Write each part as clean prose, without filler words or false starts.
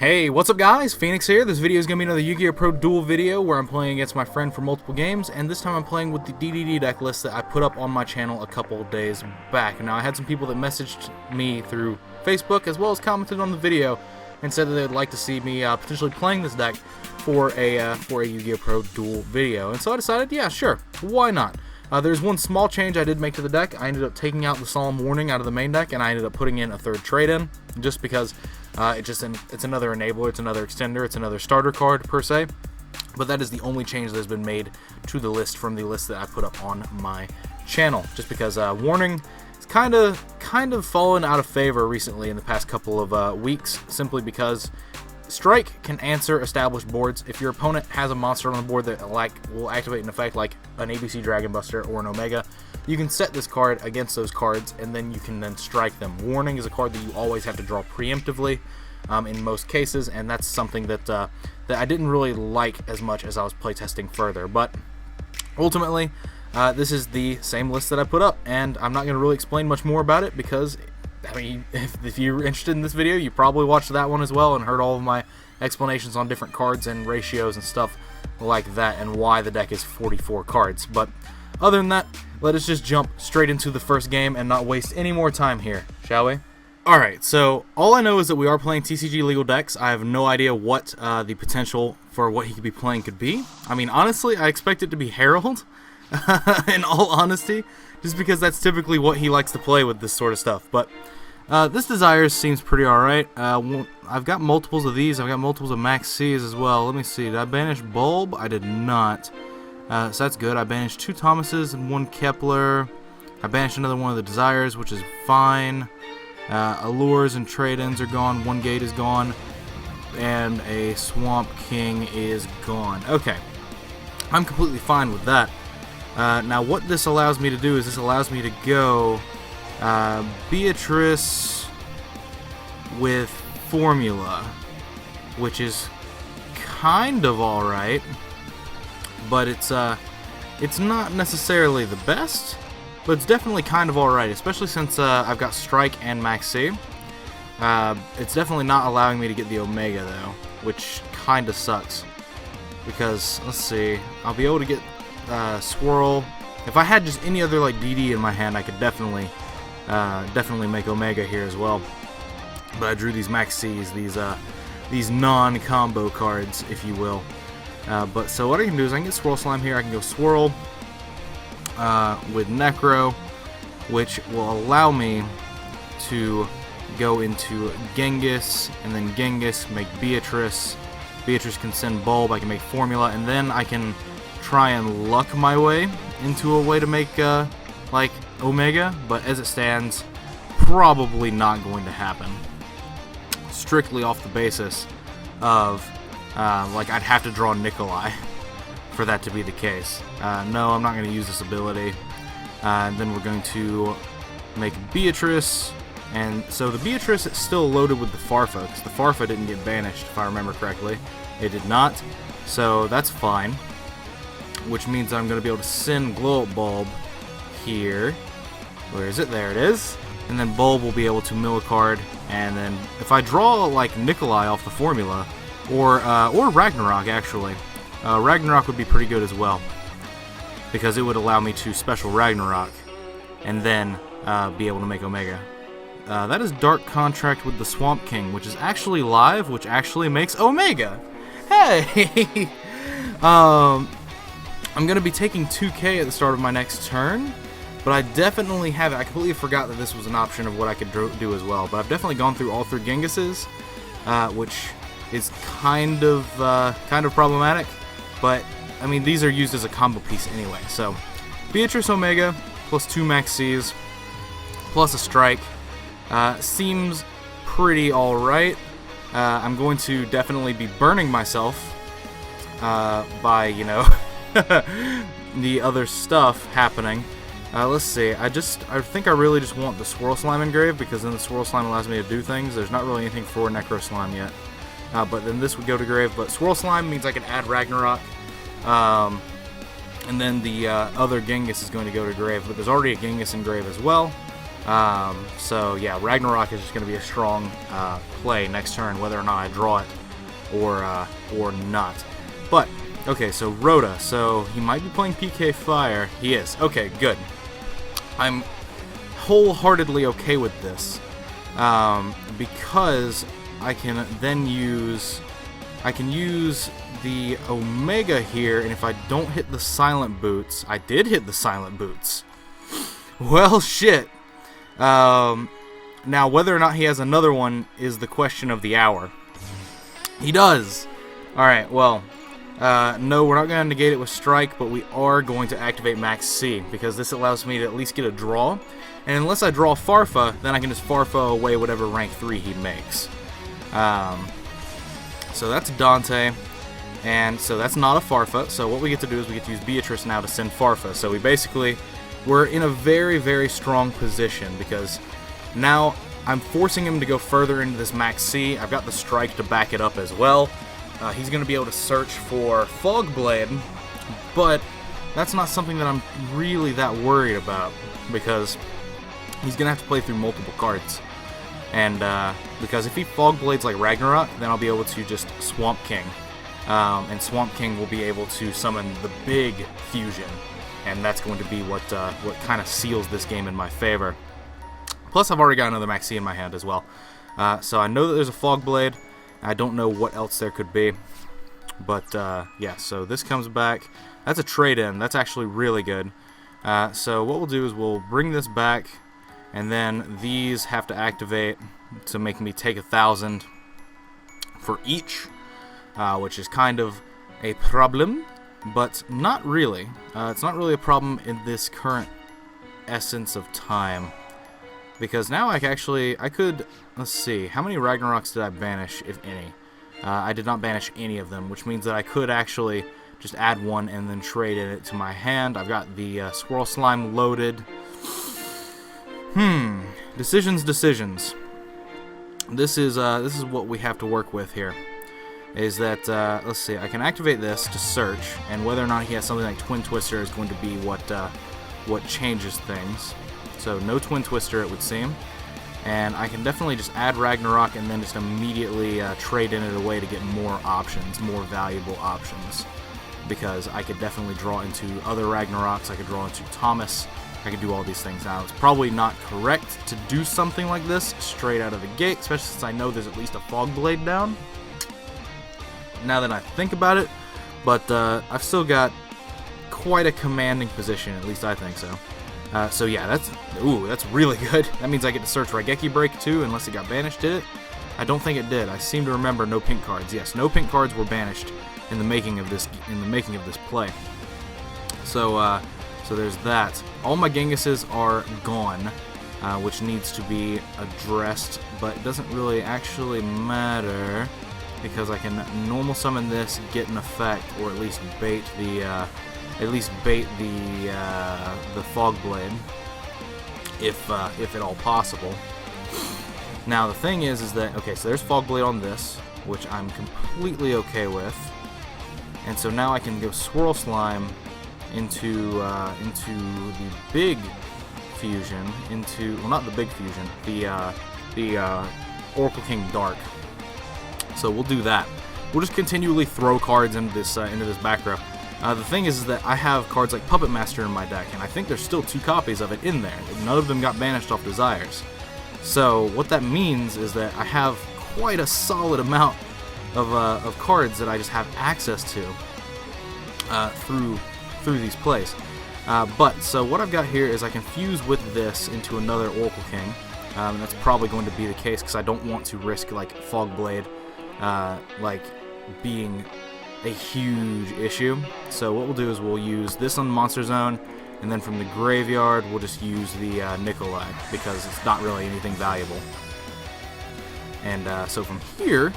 Hey, what's up guys? Phoenix here. This video is going to be another YGOpro Duel video where I'm playing against my friend for multiple games, and this time I'm playing with the DDD deck list that I put up on my channel a couple days back. Now I had some people that messaged me through Facebook as well as commented on the video and said that they would like to see me potentially playing this deck for a YGOpro Duel video. And so I decided, yeah, sure, why not? There's one small change I did make to the deck. I ended up taking out the Solemn Warning out of the main deck, and I ended up putting in a third trade-in, just because it's another enabler, it's another extender, it's another starter card per se. But that is the only change that has been made to the list from the list that I put up on my channel, just because Warning is kind of fallen out of favor recently in the past couple of weeks, simply because Strike can answer established boards. If your opponent has a monster on the board that will activate an effect like an ABC Dragon Buster or an Omega, you can set this card against those cards and then you can strike them. Warning is a card that you always have to draw preemptively in most cases, and that's something that that I didn't really like as much as I was playtesting further. But ultimately, this is the same list that I put up, and I'm not going to really explain much more about it because, I mean, if you're interested in this video, you probably watched that one as well and heard all of my explanations on different cards and ratios and stuff like that and why the deck is 44 cards. But other than that, let us just jump straight into the first game and not waste any more time here, shall we? Alright, so all I know is that we are playing TCG legal decks. I have no idea what the potential for what he could be playing could be. I mean, honestly, I expect it to be Herald, in all honesty, just because that's typically what he likes to play with this sort of stuff. But this Desires seems pretty alright. I've got multiples of these. I've got multiples of Max C's as well. Let me see. Did I banish Bulb? I did not. So that's good. I banished 2 Thomases and 1 Kepler. I banished another one of the Desires, which is fine. Allures and trade-ins are gone. 1 Gate is gone. And a Swamp King is gone. Okay. I'm completely fine with that. Now what this allows me to do is this allows me to go Beatrice with Formula, which is kind of alright, but it's not necessarily the best, but it's definitely kind of alright, especially since I've got Strike and Max C. It's definitely not allowing me to get the Omega though, which kind of sucks, because let's see, I'll be able to get Swirl. If I had just any other like DD in my hand, I could definitely make Omega here as well. But I drew these Max C's, these non-combo cards, if you will. But so what I can do is I can get Swirl Slime here. I can go Swirl with Necro, which will allow me to go into Genghis, and then Genghis make Beatrice. Beatrice can send Bulb. I can make Formula, and then I can try and luck my way into a way to make like Omega, but as it stands, probably not going to happen. Strictly off the basis of like I'd have to draw Nikolai for that to be the case. No, I'm not going to use this ability. And then we're going to make Beatrice, and so the Beatrice is still loaded with the Farfa, because the Farfa didn't get banished, if I remember correctly. It did not, so that's fine. Which means I'm going to be able to send Glow Up Bulb here. Where is it? There it is. And then Bulb will be able to mill a card, and then if I draw like Nikolai off the Formula, or Ragnarok actually, Ragnarok would be pretty good as well, because it would allow me to special Ragnarok, and then be able to make Omega. That is Dark Contract with the Swamp King, which is actually live, which actually makes Omega. Hey! I'm going to be taking 2K at the start of my next turn, but I definitely have it. I completely forgot that this was an option of what I could do as well, but I've definitely gone through all 3 Genghises, which is kind of problematic, but I mean, these are used as a combo piece anyway. So Beatrice Omega plus 2 Max C's plus a Strike seems pretty alright. I'm going to definitely be burning myself by, you know, the other stuff happening. Let's see, I think I really just want the Swirl Slime engraved, because then the Swirl Slime allows me to do things. There's not really anything for Necro Slime yet. But then this would go to grave, but Swirl Slime means I can add Ragnarok. And then the other Genghis is going to go to grave, but there's already a Genghis in grave as well. So yeah, Ragnarok is just going to be a strong play next turn, whether or not I draw it or not. But okay, so Rhoda. So he might be playing PK Fire. He is. Okay, good. I'm wholeheartedly okay with this because I can then use the Omega here, and if I don't hit the Silent Boots, I did hit the Silent Boots. Well, shit. Now, whether or not he has another one is the question of the hour. He does. Alright, well, no, we're not going to negate it with Strike, but we are going to activate Max C, because this allows me to at least get a draw. And unless I draw Farfa, then I can just Farfa away whatever rank 3 he makes. So that's Dante, and so that's not a Farfa. So what we get to do is we get to use Beatrice now to send Farfa. So we're in a very, very strong position, because now I'm forcing him to go further into this Max C. I've got the Strike to back it up as well. He's going to be able to search for Fogblade, but that's not something that I'm really that worried about, because he's going to have to play through multiple cards. And because if he Fogblades like Ragnarok, then I'll be able to just Swamp King. And Swamp King will be able to summon the big fusion. And that's going to be what kind of seals this game in my favor. Plus, I've already got another Maxi in my hand as well. So I know that there's a Fogblade. I don't know what else there could be. But, yeah, so this comes back. That's a trade-in. That's actually really good. So what we'll do is we'll bring this back. And then these have to activate to make me take 1,000 for each, which is kind of a problem, but not really. It's not really a problem in this current essence of time, because now I could, let's see, how many Ragnaroks did I banish, if any? I did not banish any of them, which means that I could actually just add one and then trade it to my hand. I've got the Squirrel Slime loaded. Decisions. This is what we have to work with here. Is that let's see, I can activate this to search, and whether or not he has something like Twin Twister is going to be what changes things. So no Twin Twister, it would seem, and I can definitely just add Ragnarok and then just immediately trade in it away to get more options, more valuable options, because I could definitely draw into other Ragnaroks. I could draw into Thomas. I can do all these things. Now, it's probably not correct to do something like this straight out of the gate, especially since I know there's at least a Fogblade down, now that I think about it, but I've still got quite a commanding position, at least I think so. So yeah, that's really good. That means I get to search Raigeki Break too, unless it got banished, did it? I don't think it did. I seem to remember no pink cards. Yes, no pink cards were banished in the making of this play. So so there's that. All my Gengises are gone, which needs to be addressed, but it doesn't really actually matter, because I can normal summon this, get an effect, or at least bait the Fogblade, if at all possible. Now the thing is that, okay, so there's Fogblade on this, which I'm completely okay with, and so now I can go Swirl Slime into the big fusion, well, not the big fusion, the Oracle King Dark. So we'll do that. We'll just continually throw cards into this back row. The thing is that I have cards like Puppet Master in my deck, and I think there's still 2 copies of it in there. None of them got banished off Desires. So what that means is that I have quite a solid amount of cards that I just have access to through these plays. But so what I've got here is I can fuse with this into another Oracle King. And that's probably going to be the case, because I don't want to risk like Fogblade like being a huge issue. So what we'll do is we'll use this on Monster Zone, and then from the graveyard we'll just use the Nikolai, because it's not really anything valuable. And so from here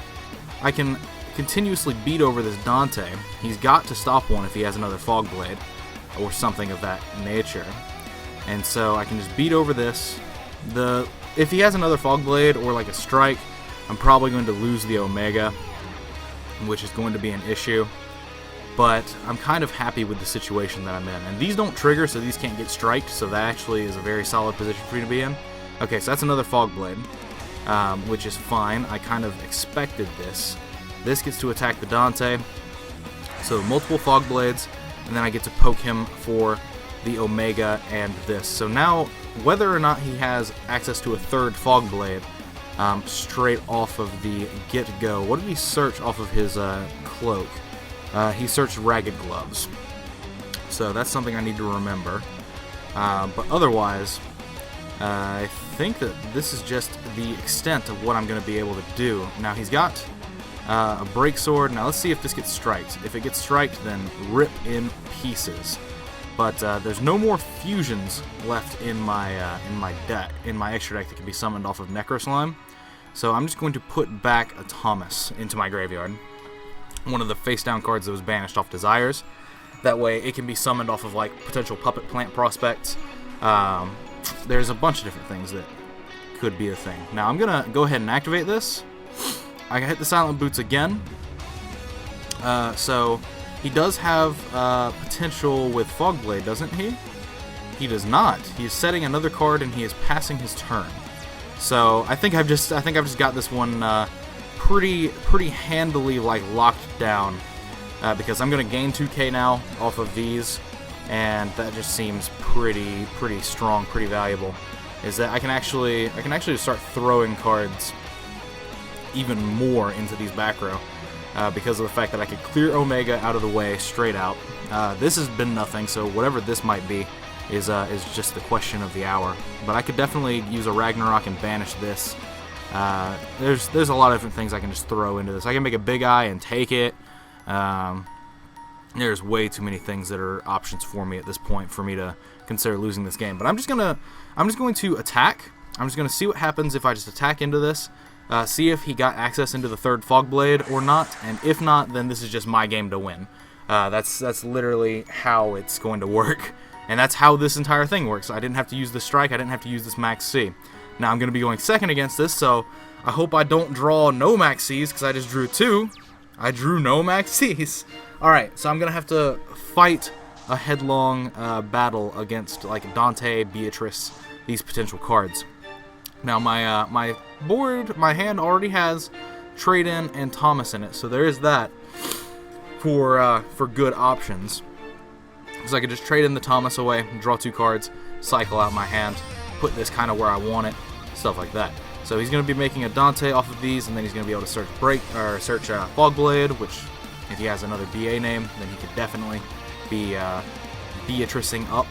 I can continuously beat over this Dante. He's got to stop one if he has another Fogblade or something of that nature. And so I can just beat over this. If he has another Fogblade or like a Strike, I'm probably going to lose the Omega, which is going to be an issue. But I'm kind of happy with the situation that I'm in. And these don't trigger, so these can't get striked, so that actually is a very solid position for you to be in. Okay, so that's another Fog Blade, which is fine. I kind of expected this. This gets to attack the Dante, so multiple Fog Blades, and then I get to poke him for the Omega and this. So now, whether or not he has access to a third Fog Blade, straight off of the get-go, what did he search off of his cloak? He searched Ragged Gloves. So that's something I need to remember. But otherwise, I think that this is just the extent of what I'm going to be able to do. Now he's got a break sword. Now let's see if this gets striked. If it gets striked, then rip in pieces. But there's no more fusions left in my deck, in my extra deck that can be summoned off of Necro Slime. So I'm just going to put back a Thomas into my graveyard, one of the face down cards that was banished off Desires. That way it can be summoned off of like potential Puppet Plant prospects. There's a bunch of different things that could be a thing. Now I'm gonna go ahead and activate this. I can hit the Silent Boots again. So he does have potential with Fog Blade, doesn't he? He does not. He is setting another card and he is passing his turn. So I think I've just got this one pretty handily like locked down because I'm gonna gain 2k now off of these, and that just seems pretty strong, pretty valuable. Is that I can actually start throwing cards even more into these back row. Because of the fact that I could clear Omega out of the way straight out. This has been nothing, so whatever this might be is just the question of the hour. But I could definitely use a Ragnarok and banish this. There's a lot of different things I can just throw into this. I can make a Big Eye and take it. There's way too many things that are options for me at this point for me to consider losing this game. But I'm just going to attack. I'm just going to see what happens if I just attack into this. See if he got access into the third Fog Blade or not, and if not, then this is just my game to win. That's literally how it's going to work, and that's how this entire thing works. I didn't have to use the strike, I didn't have to use this Max C. Now I'm going to be going second against this, so I hope I don't draw no Max Cs, because I just drew 2. I drew no Max Cs. Alright, so I'm going to have to fight a headlong battle against like Dante, Beatrice, these potential cards. Now my board, my hand already has Trade-In and Thomas in it, so there is that for good options. Because I could just trade in the Thomas away, draw 2 cards, cycle out my hand, put this kind of where I want it, stuff like that. So he's going to be making a Dante off of these, and then he's going to be able to search Fog Blade, which if he has another BA name, then he could definitely be Beatricing up.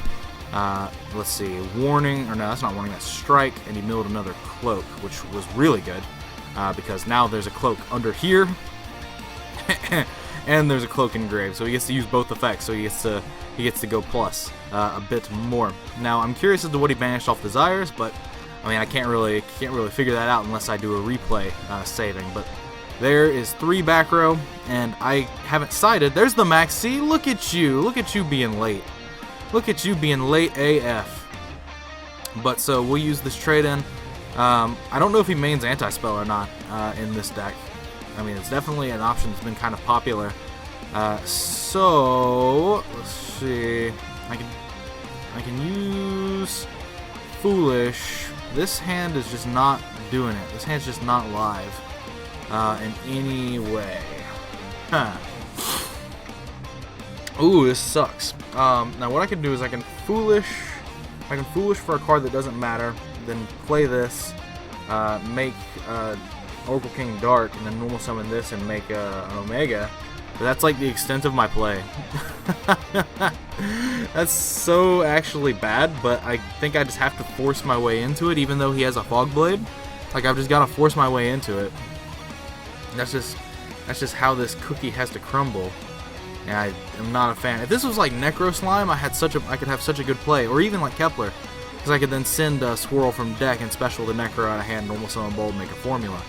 Let's see, Warning, or no, that's not Warning, that's Strike, and he milled another Cloak, which was really good, because now there's a Cloak under here, and there's a Cloak engraved, so he gets to use both effects, so he gets to go plus a bit more. Now, I'm curious as to what he banished off Desires, but, I mean, I can't really figure that out unless I do a replay saving, but there is 3 back row, and I haven't sided. There's the Max C. Look at you being late. Look at you being late AF. But so we'll use this trade-in. I don't know if he mains Anti-Spell or not in this deck. I mean, it's definitely an option that's been kind of popular. So let's see. I can use Foolish. This hand is just not doing it. This hand's just not live in any way. Huh. Ooh, this sucks. Now what I can do is I can Foolish for a card that doesn't matter, then play this, make Oracle King Dark, and then normal summon this and make an Omega. But that's like the extent of my play. That's so actually bad, but I think I just have to force my way into it, even though he has a Fog Blade. Like, I've just got to force my way into it. That's just how this cookie has to crumble. And I am not a fan. If this was like Necro Slime, I could have such a good play, or even like Kepler, because I could then send a Swirl from deck and special the Necro out of hand, normal summon Bold, make a formula,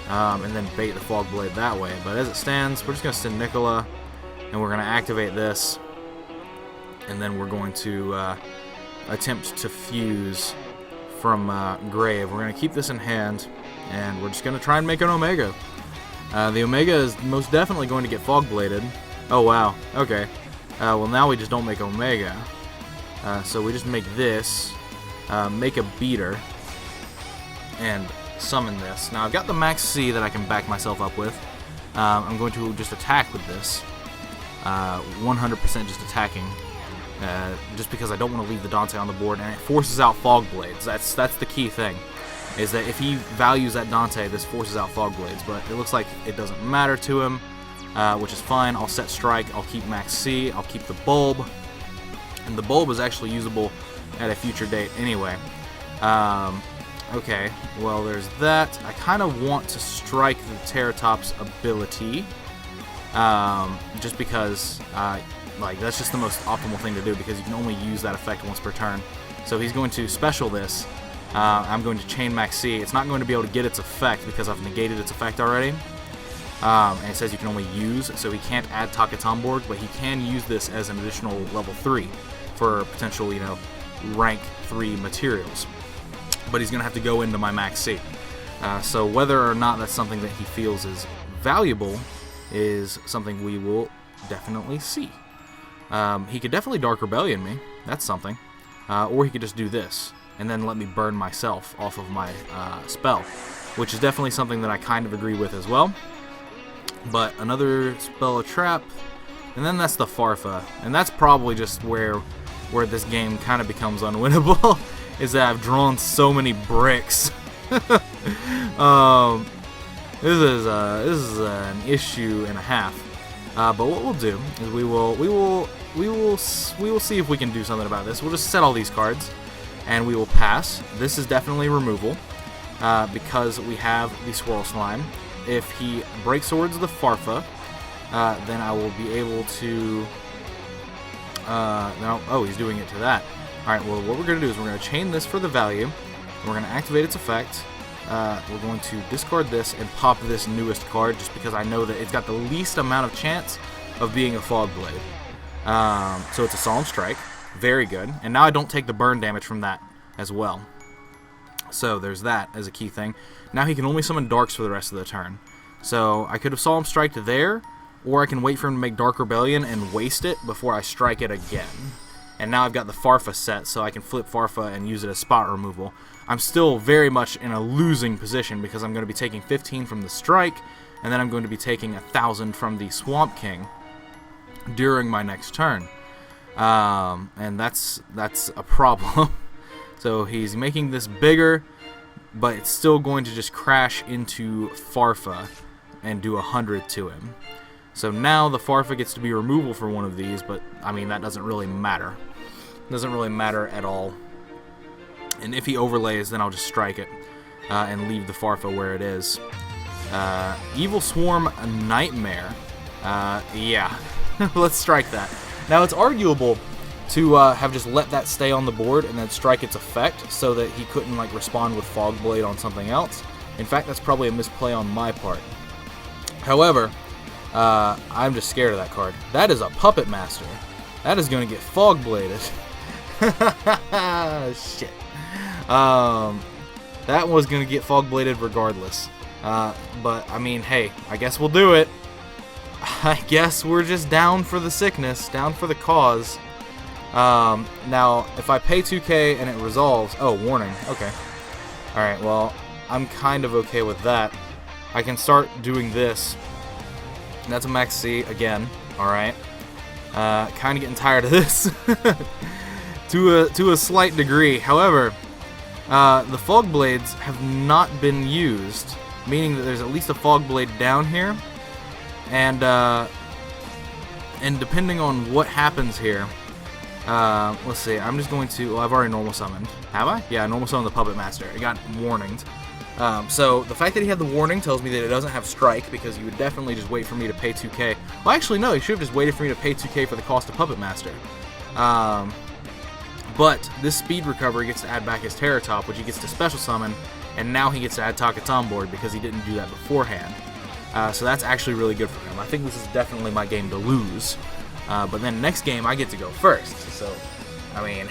and then bait the Fog Blade that way. But as it stands, we're just gonna send Nicola, and we're gonna activate this, and then we're going to attempt to fuse from Grave. We're gonna keep this in hand, and we're just gonna try and make an Omega. The Omega is most definitely going to get Fog Bladed. Oh wow, okay. Well, now we just don't make Omega. So we just make this, make a beater, and summon this. Now I've got the max C that I can back myself up with. I'm going to just attack with this. 100% just attacking. Just because I don't want to leave the Dante on the board, and it forces out Fog Blades. That's the key thing, is that if he values that Dante, this forces out Fog Blades, but it looks like it doesn't matter to him, which is fine. I'll set Strike, I'll keep Max C, I'll keep the Bulb, and the Bulb is actually usable at a future date anyway. Okay, well there's that. I kind of want to strike the Terratop's ability, just because like that's just the most optimal thing to do, because you can only use that effect once per turn. So he's going to special this. I'm going to chain Max C. It's not going to be able to get its effect because I've negated its effect already. And it says you can only use, so he can't add Takatan board, but he can use this as an additional level 3 for potential, you know, rank 3 materials. But he's going to have to go into my Max C. So whether or not that's something that he feels is valuable is something we will definitely see. He could definitely Dark Rebellion me. That's something. Or he could just do this and then let me burn myself off of my spell, which is definitely something that I kind of agree with as well. But another spell, a trap, and then that's the Farfa, and that's probably just where this game kind of becomes unwinnable. Is that I've drawn so many bricks. This is an issue and a half. But what we'll do is we will see if we can do something about this. We'll just set all these cards, and we will pass. This is definitely removal, because we have the Swirl Slime. If he breaks swords the Farfa, then I will be able to. No, oh, he's doing it to that. All right. Well, what we're going to do is we're going to chain this for the value. And we're going to activate its effect. We're going to discard this and pop this newest card, just because I know that it's got the least amount of chance of being a Fog Blade. So it's a Solemn Strike. Very good. And now I don't take the burn damage from that as well. So there's that as a key thing. Now he can only summon Darks for the rest of the turn. So I could have Solemn Striked there, or I can wait for him to make Dark Rebellion and waste it before I strike it again. And now I've got the Farfa set, so I can flip Farfa and use it as spot removal. I'm still very much in a losing position, because I'm going to be taking 15 from the Strike, and then I'm going to be taking 1,000 from the Swamp King during my next turn. And that's a problem. So he's making this bigger, but it's still going to just crash into Farfa and do 100 to him. So now the Farfa gets to be removal for one of these, but I mean that doesn't really matter. It doesn't really matter at all. And if he overlays, then I'll just strike it and leave the Farfa where it is. Evil Swarm Nightmare. Yeah, let's strike that. Now it's arguable to have just let that stay on the board and then strike its effect, so that he couldn't like respond with Fog Blade on something else. In fact, that's probably a misplay on my part. However, I'm just scared of that card. That is a Puppet Master. That is going to get Fog Bladed. Shit. That was going to get Fog Bladed regardless. But I mean, hey, I guess we'll do it. I guess we're just down for the sickness, down for the cause. Now, if I pay 2k and it resolves... Oh, warning. Okay. Alright, well, I'm kind of okay with that. I can start doing this. That's a Max C again. Alright. Kind of getting tired of this. to a slight degree. However, the Fog Blades have not been used, meaning that there's at least a Fog Blade down here. And depending on what happens here, let's see, I'm just going to, well, I've already normal summoned. Have I? Yeah, I normal summoned the Puppet Master. It got warninged. So the fact that he had the warning tells me that it doesn't have Strike, because he would definitely just wait for me to pay 2k. Well, actually, no, he should have just waited for me to pay 2k for the cost of Puppet Master. But this Speed Recovery gets to add back his Terratop, which he gets to special summon, and now he gets to add Takatan board because he didn't do that beforehand. So that's actually really good for him. I think this is definitely my game to lose. But then next game, I get to go first. So, I mean,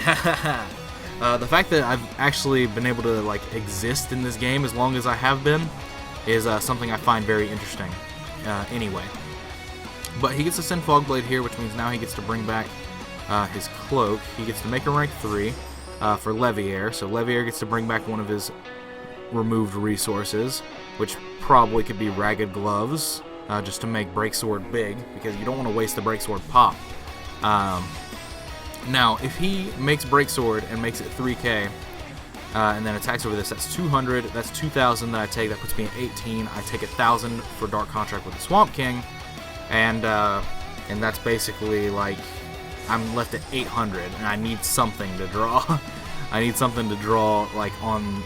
the fact that I've actually been able to like exist in this game as long as I have been is something I find very interesting anyway. But he gets to send Fog Blade here, which means now he gets to bring back his Cloak. He gets to make a rank 3 for Leviair. So Leviair gets to bring back one of his removed resources, which probably could be Ragged Gloves, just to make Breaksword big, because you don't want to waste the Breaksword pop. Now, if he makes Breaksword and makes it 3k, and then attacks over this, that's 200, that's 2,000 that I take, that puts me at 18, I take 1,000 for Dark Contract with the Swamp King, and that's basically, like, I'm left at 800, and I need something to draw. I need something to draw, like, on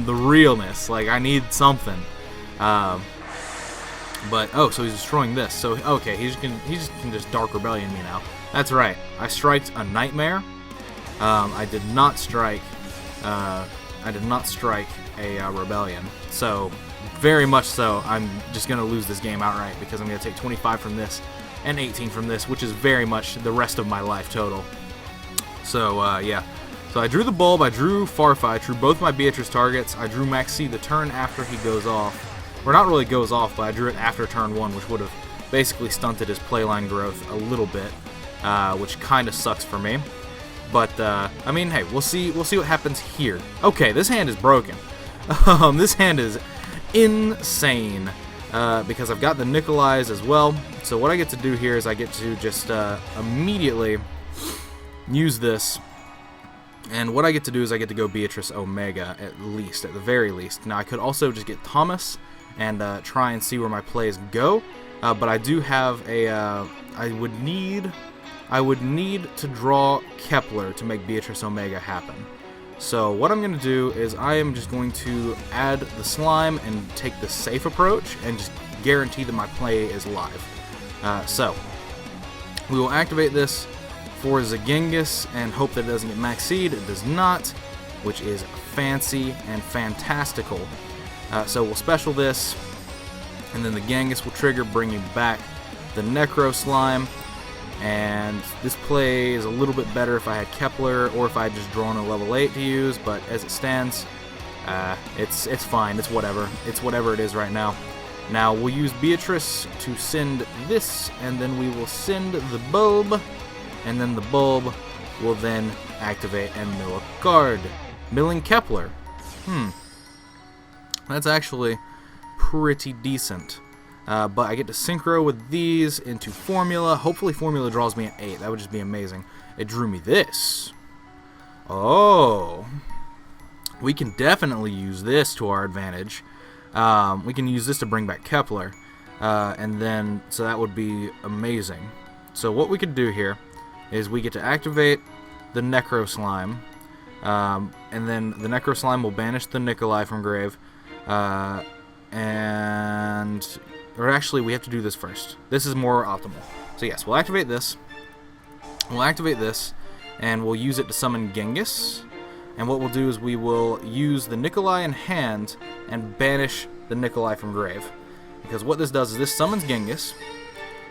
the realness, like, I need something. But, oh, so he's destroying this, so, okay, he just can just Dark Rebellion me now. That's right, I striked a Nightmare. I did not strike a Rebellion, so very much so I'm just going to lose this game outright, because I'm going to take 25 from this and 18 from this, which is very much the rest of my life total. So, yeah. So I drew the Bulb, I drew Farfa, I drew both my Beatrice targets, I drew Max C the turn after he goes off. Or not really goes off, but I drew it after turn 1, which would have basically stunted his playline growth a little bit, which kind of sucks for me. But, I mean, hey, we'll see what happens here. Okay, this hand is broken. This hand is insane, because I've got the Nikolais as well. So what I get to do here is I get to just immediately use this. And what I get to do is I get to go Beatrice Omega, at the very least. Now, I could also just get Thomas and try and see where my plays go. But I do have a, I would need to draw Kepler to make Beatrice Omega happen. So what I'm going to do is I am just going to add the slime and take the safe approach and just guarantee that my play is live. So we will activate this for Zagengus and hope that it doesn't get Max Seed. It does not, which is fancy and fantastical. So we'll special this, and then the Genghis will trigger, bringing back the Necro Slime. And this play is a little bit better if I had Kepler or if I had just drawn a level 8 to use, but as it stands, it's fine. It's whatever. It's whatever it is right now. Now we'll use Beatrice to send this, and then we will send the Bulb, and then the Bulb will then activate and mill a card. Milling Kepler. That's actually pretty decent. But I get to synchro with these into Formula. Hopefully Formula draws me an 8. That would just be amazing. It drew me this. Oh. We can definitely use this to our advantage. We can use this to bring back Kepler. And then, so that would be amazing. So what we could do here is we get to activate the Necro Slime. And then the Necro Slime will banish the Nikolai from grave. Or actually, we have to do this first. This is more optimal. So yes, we'll activate this. We'll activate this, and we'll use it to summon Genghis. And what we'll do is we will use the Nikolai in hand and banish the Nikolai from grave. Because what this does is this summons Genghis,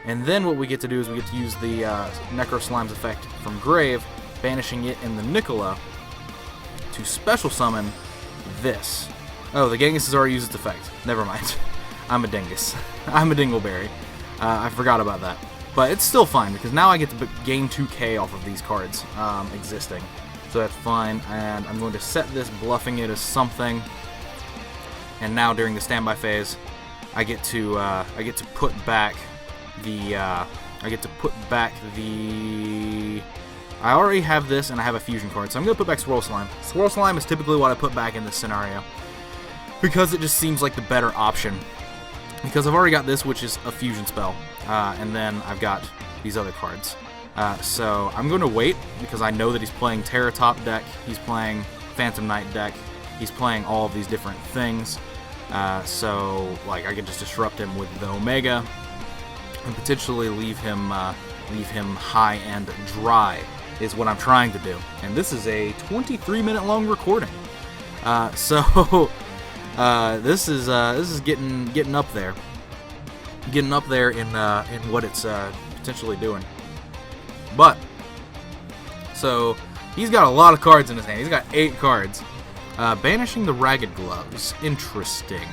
and then what we get to do is we get to use the Necro Slime's effect from grave, banishing it in the Nicola to special summon this. Oh, the Genghis has already used its effect. Never mind. I'm a dingus. I'm a dingleberry. I forgot about that. But it's still fine, because now I get to gain 2k off of these cards existing. So that's fine, and I'm going to set this, bluffing it as something. And now during the standby phase, I get to put back the I already have this, and I have a fusion card, so I'm going to put back Swirl Slime. Swirl Slime is typically what I put back in this scenario, because it just seems like the better option. Because I've already got this, which is a fusion spell, and then I've got these other cards. So I'm going to wait, because I know that he's playing Terra Top deck, he's playing Phantom Knight deck, he's playing all of these different things. So like I could just disrupt him with the Omega, and potentially leave him high and dry, is what I'm trying to do. And this is a 23-minute long recording. This is getting up there, in what it's potentially doing. But so he's got a lot of cards in his hand. He's got 8 cards. Banishing the Ragged Gloves, interesting.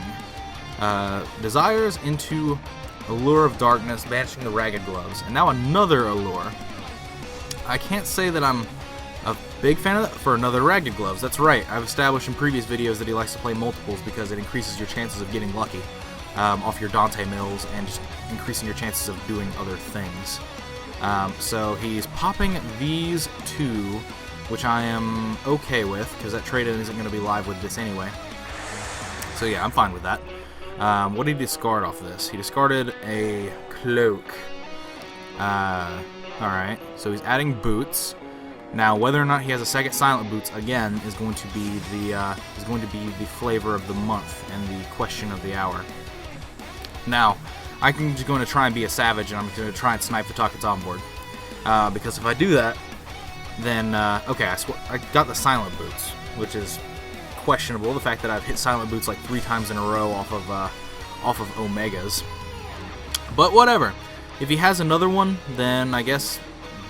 Desires into Allure of Darkness, banishing the Ragged Gloves, and now another Allure. I can't say that I'm A big fan of that for another Ragged Gloves. That's right. I've established in previous videos that he likes to play multiples because it increases your chances of getting lucky off your Dante mills and just increasing your chances of doing other things. So he's popping these two, which I am okay with because that trade-in isn't going to be live with this anyway. So yeah, I'm fine with that. What did he discard off this? He discarded a cloak. Alright, so he's adding boots. Now, whether or not he has a second silent boots again is going to be the flavor of the month and the question of the hour. Now, I'm just going to try and be a savage, and I'm going to try and snipe the targets on board. Because if I do that, then okay, I got the silent boots, which is questionable. The fact that I've hit silent boots like 3 times in a row off of Omegas, but whatever. If he has another one, then I guess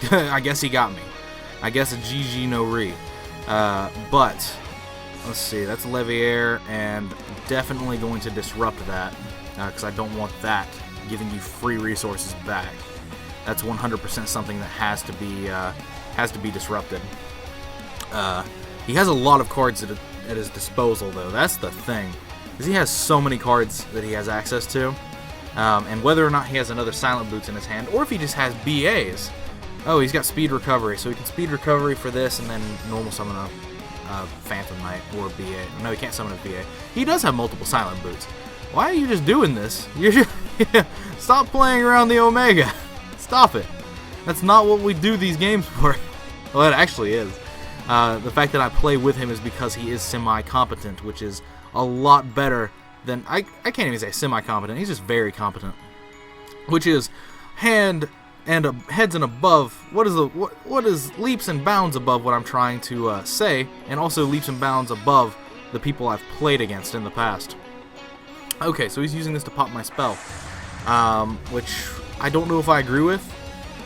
he got me. I guess a GG no re. But let's see, that's Leviair, and definitely going to disrupt that because I don't want that giving you free resources back. That's 100% something that has to be disrupted. He has a lot of cards at his disposal, though. That's the thing, because he has so many cards that he has access to, and whether or not he has another Silent Boots in his hand, or if he just has BAs. Oh, he's got Speed Recovery, so he can Speed Recovery for this and then normal summon a Phantom Knight or BA. No, he can't summon a BA. He does have multiple Silent Boots. Why are you just doing this? You're just stop playing around the Omega. Stop it. That's not what we do these games for. Well, it actually is. The fact that I play with him is because he is semi-competent, which is a lot better than... I can't even say semi-competent. He's just very competent. Which is heads and above. What is leaps and bounds above what I'm trying to say, and also leaps and bounds above the people I've played against in the past. Okay, so he's using this to pop my spell, which I don't know if I agree with,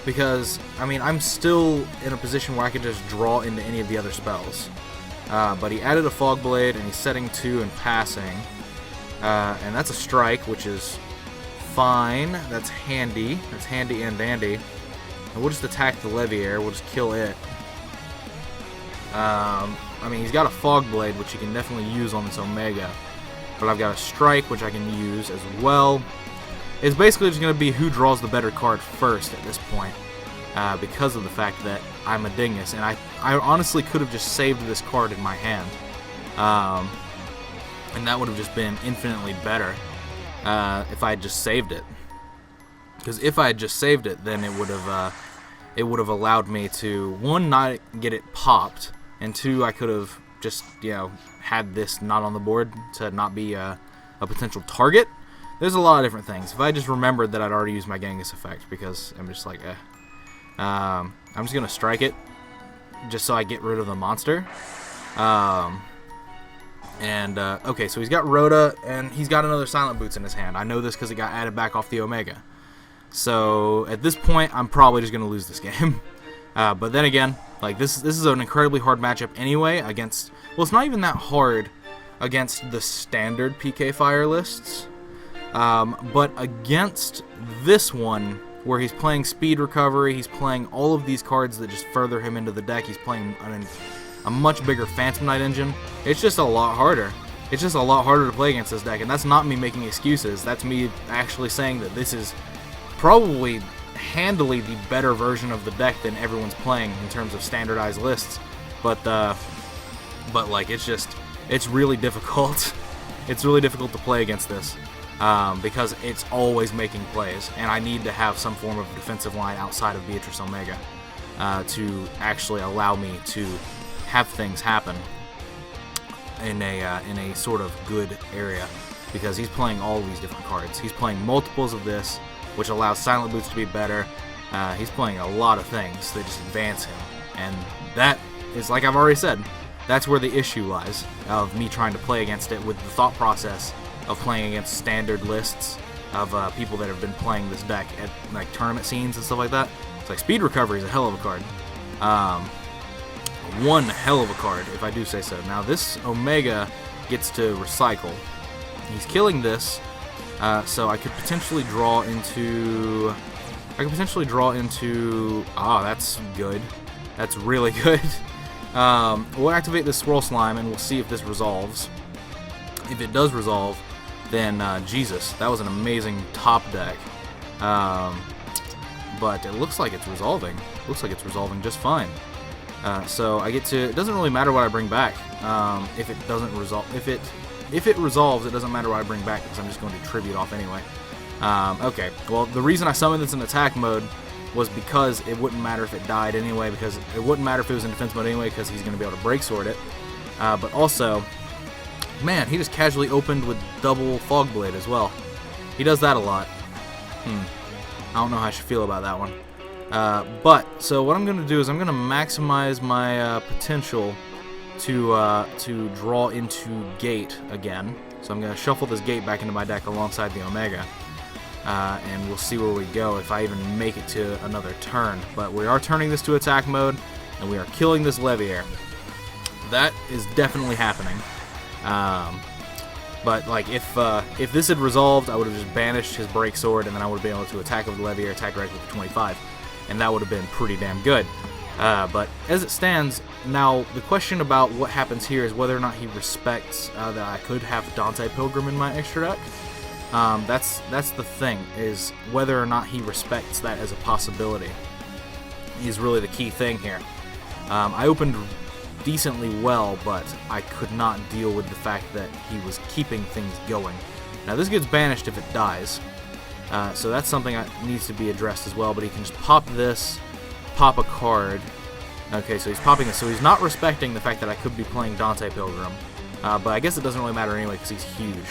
because I mean I'm still in a position where I can just draw into any of the other spells. But he added a Fog Blade, and he's setting 2 and passing, and that's a strike, which is fine. That's handy. That's handy and dandy. And we'll just attack the Leviair. We'll just kill it. I mean, he's got a Fog Blade, which he can definitely use on this Omega. But I've got a Strike, which I can use as well. It's basically just going to be who draws the better card first at this point. Because of the fact that I'm a dingus. And I honestly could have just saved this card in my hand. And that would have just been infinitely better. If I had just saved it, because if I had just saved it, then it would have allowed me to, 1, not get it popped, and 2, I could have just had this not on the board to not be a potential target. There's a lot of different things. If I just remembered that I'd already used my Genghis effect, because I'm just like I'm just gonna strike it just so I get rid of the monster. Okay, so he's got Rhoda, and he's got another Silent Boots in his hand. I know this because it got added back off the Omega. So, at this point, I'm probably just going to lose this game. But then again, like this is an incredibly hard matchup anyway against... Well, it's not even that hard against the standard PK Fire lists. But against this one, where he's playing Speed Recovery, he's playing all of these cards that just further him into the deck, he's playing a much bigger Phantom Knight engine. It's just a lot harder. It's just a lot harder to play against this deck, and that's not me making excuses. That's me actually saying that this is probably handily the better version of the deck than everyone's playing in terms of standardized lists. But like it's really difficult. It's really difficult to play against this because it's always making plays, and I need to have some form of defensive line outside of Beatrice Omega to actually allow me to have things happen in a sort of good area, because he's playing all these different cards. He's playing multiples of this, which allows Silent Boots to be better. He's playing a lot of things that just advance him, and that is, like I've already said, that's where the issue lies of me trying to play against it, with the thought process of playing against standard lists of people that have been playing this deck at like tournament scenes and stuff like that. It's like Speed Recovery is a hell of a card. One hell of a card, if I do say so. Now this Omega gets to recycle. He's killing this, so I could potentially draw into... Ah, that's good. That's really good. We'll activate this Swirl Slime, and we'll see if this resolves. If it does resolve, then Jesus, that was an amazing top deck. But it looks like it's resolving. Looks like it's resolving just fine. So I get to. It doesn't really matter what I bring back. If it doesn't resolve, if it resolves, it doesn't matter what I bring back because I'm just going to tribute off anyway. Okay. Well, the reason I summoned this in attack mode was because it wouldn't matter if it died anyway, because it wouldn't matter if it was in defense mode anyway, because he's going to be able to break sword it. But also, man, he just casually opened with double Fog Blade as well. He does that a lot. I don't know how I should feel about that one. So what I'm going to do is I'm going to maximize my potential to draw into Gate again. So I'm going to shuffle this Gate back into my deck alongside the Omega. And we'll see where we go if I even make it to another turn. But we are turning this to attack mode, and we are killing this Leviair. That is definitely happening. But like if this had resolved, I would have just banished his Break Sword, and then I would have been able to attack with Leviair, attack directly with 25, and that would have been pretty damn good. But as it stands now, the question about what happens here is whether or not he respects that I could have Dante Pilgrim in my extra deck. That's the thing, is whether or not he respects that as a possibility is really the key thing here. I opened decently well, but I could not deal with the fact that he was keeping things going. Now this gets banished if it dies, so that's something that needs to be addressed as well, but he can just pop this, pop a card. Okay, so he's popping this, so he's not respecting the fact that I could be playing Dante Pilgrim, but I guess it doesn't really matter anyway because he's huge.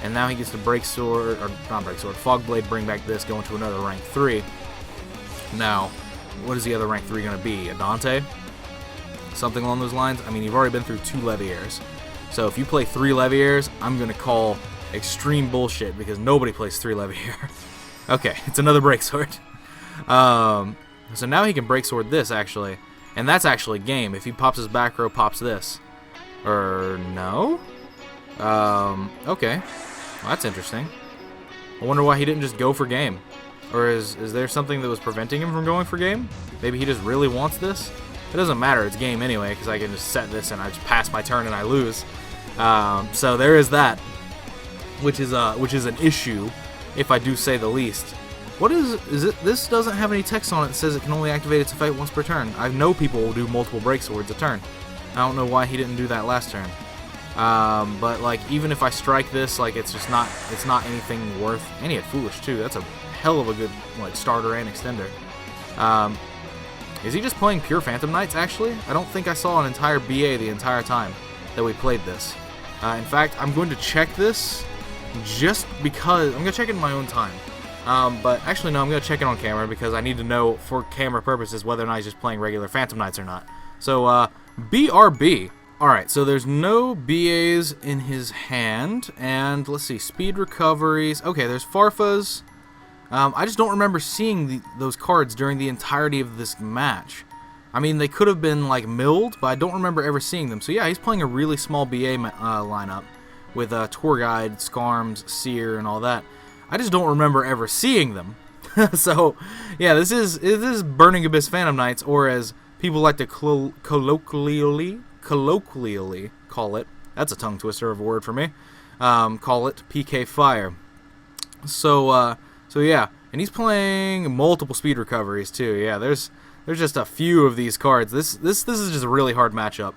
And now he gets to Break Sword, or not Break Sword, Fog Blade, bring back this, go into another rank 3. Now, what is the other rank 3 going to be? A Dante? Something along those lines? I mean, you've already been through 2 Leviairs. So if you play 3 Leviairs, I'm going to call extreme bullshit because nobody plays 3 Leviair. Okay, it's another Break Sword. So now he can Break Sword this, actually. And that's actually game. If he pops his back row, pops this. Or no? Okay. Well, that's interesting. I wonder why he didn't just go for game. Or is there something that was preventing him from going for game? Maybe he just really wants this? It doesn't matter, it's game anyway, because I can just set this and I just pass my turn and I lose. So there is that, which is an issue, if I do say the least. What is it? This doesn't have any text on it that says it can only activate its effect once per turn. I know people will do multiple Break Swords a turn. I don't know why he didn't do that last turn. But like, even if I strike this, like, it's not anything worth. And he had Foolish too. That's a hell of a good like starter and extender. Is he just playing pure Phantom Knights? Actually, I don't think I saw an entire BA the entire time that we played this. In fact, I'm going to check this just because I'm going to check it in my own time. But actually, no, I'm going to check it on camera because I need to know for camera purposes whether or not he's just playing regular Phantom Knights or not. So, BRB. Alright, so there's no BAs in his hand, and let's see, speed recoveries. Okay, there's Farfas. I just don't remember seeing those cards during the entirety of this match. I mean, they could have been, like, milled, but I don't remember ever seeing them. So yeah, he's playing a really small BA lineup with Tour Guide, Skarms, Seer, and all that. I just don't remember ever seeing them. So, yeah, this is Burning Abyss Phantom Knights, or as people like to colloquially call it, that's a tongue twister of a word for me, call it PK Fire. So yeah, and he's playing multiple speed recoveries too. Yeah, there's just a few of these cards. This is just a really hard matchup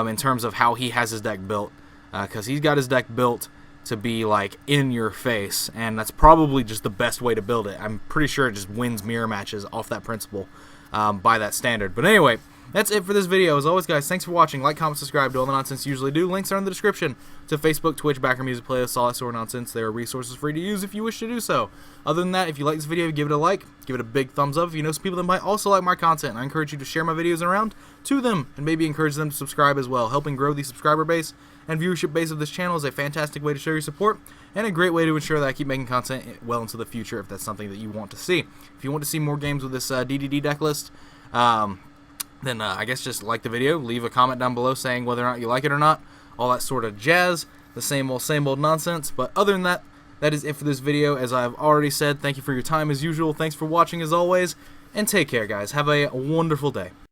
in terms of how he has his deck built, because he's got his deck built to be like in your face, and that's probably just the best way to build it. I'm pretty sure it just wins mirror matches off that principle by that standard. But anyway, that's it for this video. As always, guys, thanks for watching. Like, comment, subscribe, do all the nonsense you usually do. Links are in the description to Facebook, Twitch, background music playlists, all that sort of nonsense. There are resources for you to use if you wish to do so. Other than that, if you like this video, give it a like, give it a big thumbs up. If you know some people that might also like my content, I encourage you to share my videos around to them and maybe encourage them to subscribe as well. Helping grow the subscriber base and viewership base of this channel is a fantastic way to show your support and a great way to ensure that I keep making content well into the future if that's something that you want to see. If you want to see more games with this DDD deck list, then I guess just like the video, leave a comment down below saying whether or not you like it or not, all that sort of jazz, the same old nonsense. But other than that, that is it for this video. As I've already said, thank you for your time as usual, thanks for watching as always, and take care, guys. Have a wonderful day.